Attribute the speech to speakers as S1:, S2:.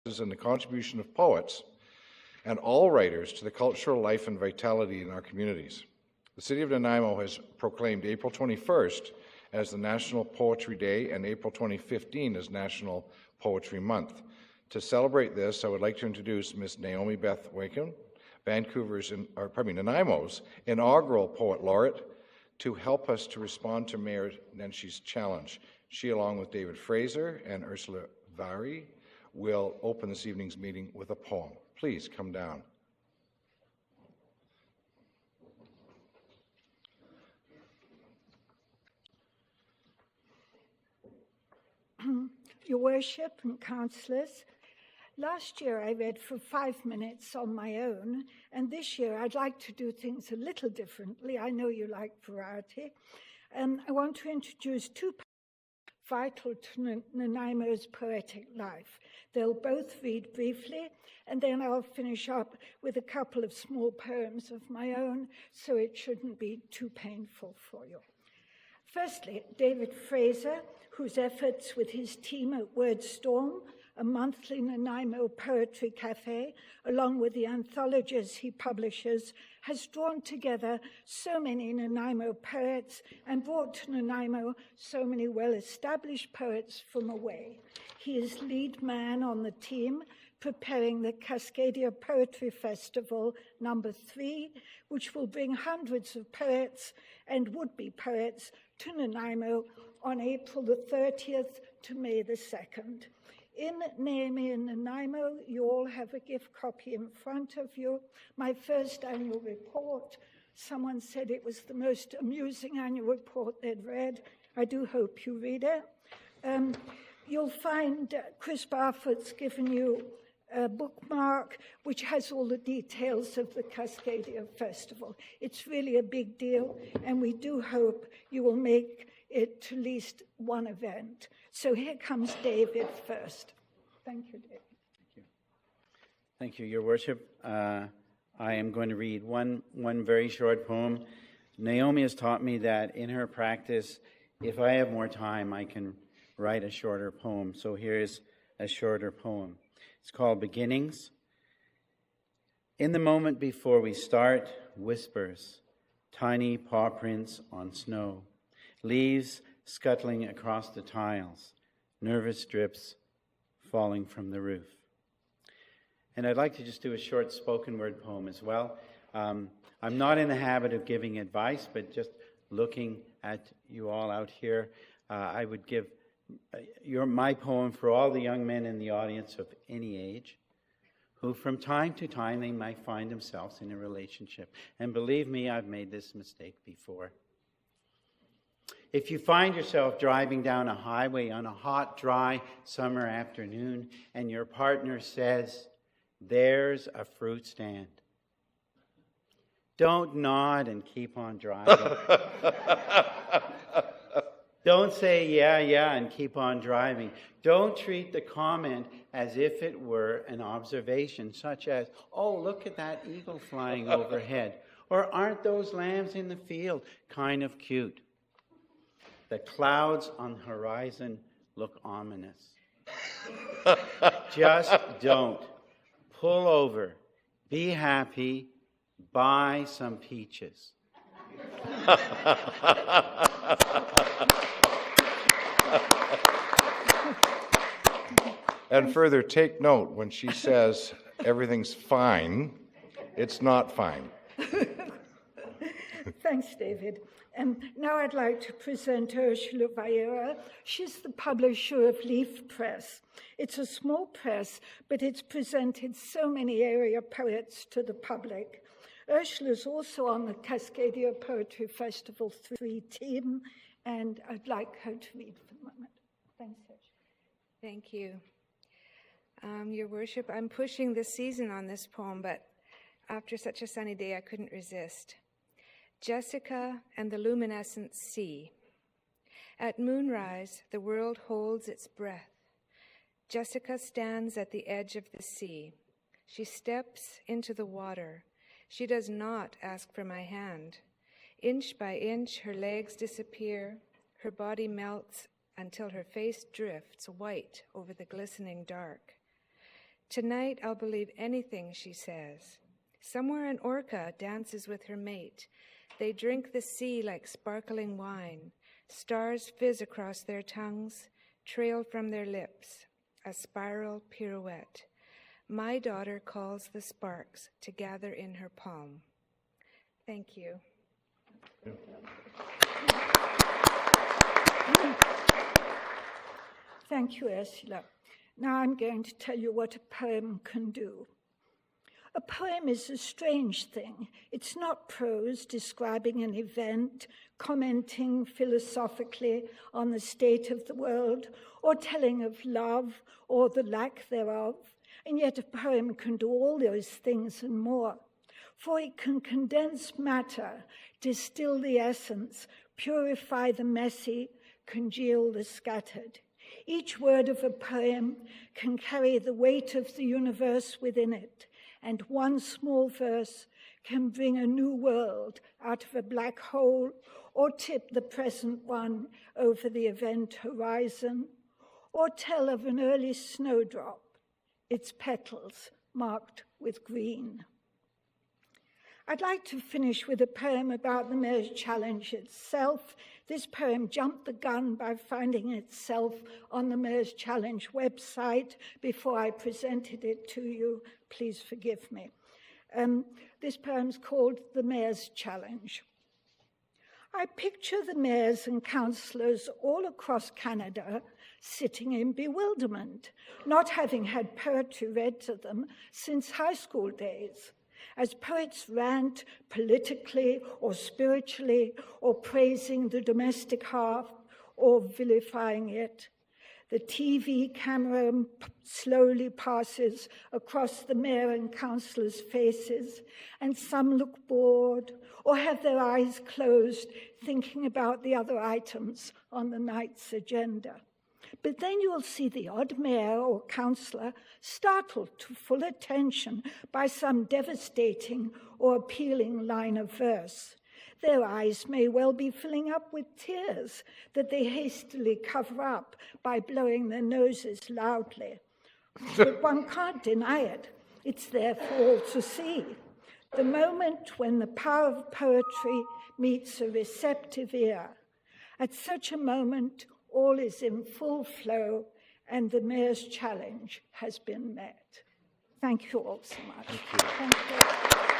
S1: and the contribution of poets and all writers to the cultural life and vitality in our communities. The City of Nanaimo has proclaimed April 21st as the National Poetry Day and April 2015 as National Poetry Month. To celebrate this, I would like to introduce Ms. Naomi Beth Wakan, Nanaimo's inaugural Poet Laureate, to help us to respond to Mayor Nenshi's challenge. She, along with David Fraser and Ursula Vary, will open this evening's meeting with a poem. Please come down.
S2: Your Worship and Councillors, last year I read for 5 minutes on my own, and this year I'd like to do things a little differently. I know you like variety. I want to introduce two poems vital to Nanaimo's poetic life. They'll both read briefly, and then I'll finish up with a couple of small poems of my own, so it shouldn't be too painful for you. Firstly, David Fraser, whose efforts with his team at Wordstorm, a monthly Nanaimo poetry cafe, along with the anthologies he publishes, has drawn together so many Nanaimo poets and brought to Nanaimo so many well-established poets from away. He is lead man on the team preparing the Cascadia Poetry Festival #3, which will bring hundreds of poets and would-be poets to Nanaimo on April the 30th to May the 2nd. In Naomi and Nanaimo, you all have a gift copy in front of you. My first annual report. Someone said it was the most amusing annual report they'd read. I do hope you read it. You'll find Chris Barfoot's given you a bookmark which has all the details of the Cascadia Festival. It's really a big deal, and we do hope you will make it to at least one event. So here comes David first. Thank you, David.
S3: Thank you. Thank you, Your Worship. I am going to read one very short poem. Naomi has taught me that in her practice, if I have more time, I can write a shorter poem. So here's a shorter poem. It's called Beginnings. In the moment before we start, whispers, tiny paw prints on snow, leaves scuttling across the tiles, nervous drips falling from the roof. And I'd like to just do a short spoken word poem as well. I'm not in the habit of giving advice, but just looking at you all out here, I would give my poem for all the young men in the audience of any age who from time to time they might find themselves in a relationship. And believe me, I've made this mistake before. If you find yourself driving down a highway on a hot, dry summer afternoon and your partner says, "There's a fruit stand," don't nod and keep on driving. Don't say, yeah, and keep on driving. Don't treat the comment as if it were an observation, such as, "Oh, look at that eagle flying overhead." Or, "Aren't those lambs in the field kind of cute?" The clouds on the horizon look ominous. Just don't. Pull over. Be happy. Buy some peaches.
S1: And further, take note, when she says everything's fine, it's not fine.
S2: Thanks, David. Now I'd like to present Ursula Vieira. She's the publisher of Leaf Press. It's a small press, but it's presented so many area poets to the public. Ursula's also on the Cascadia Poetry Festival 3 team, and I'd like her to read for a moment. Thanks, Ursula.
S4: Thank you. Your Worship, I'm pushing this season on this poem, but after such a sunny day, I couldn't resist. Jessica and the Luminescent Sea. At moonrise, the world holds its breath. Jessica stands at the edge of the sea. She steps into the water. She does not ask for my hand. Inch by inch, her legs disappear. Her body melts until her face drifts white over the glistening dark. Tonight I'll believe anything she says. Somewhere an orca dances with her mate. They drink the sea like sparkling wine. Stars fizz across their tongues, trail from their lips, a spiral pirouette. My daughter calls the sparks to gather in her palm. Thank you.
S2: Thank you, Ursula. Now I'm going to tell you what a poem can do. A poem is a strange thing. It's not prose describing an event, commenting philosophically on the state of the world, or telling of love or the lack thereof. And yet a poem can do all those things and more. For it can condense matter, distill the essence, purify the messy, congeal the scattered. Each word of a poem can carry the weight of the universe within it, and one small verse can bring a new world out of a black hole or tip the present one over the event horizon, or tell of an early snowdrop, its petals marked with green. I'd like to finish with a poem about the Mayor's Challenge itself. This poem jumped the gun by finding itself on the Mayor's Challenge website before I presented it to you. Please forgive me. This poem's called The Mayor's Challenge. I picture the mayors and councillors all across Canada sitting in bewilderment, not having had poetry read to them since high school days. As poets rant politically or spiritually, or praising the domestic hearth or vilifying it, the TV camera slowly passes across the mayor and councillors' faces, and some look bored or have their eyes closed, thinking about the other items on the night's agenda. But then you'll see the odd mayor or councillor startled to full attention by some devastating or appealing line of verse. Their eyes may well be filling up with tears that they hastily cover up by blowing their noses loudly. But one can't deny it. It's there for all to see. The moment when the power of poetry meets a receptive ear. At such a moment, all is in full flow, and the Mayor's Challenge has been met. Thank you all so much. Thank you.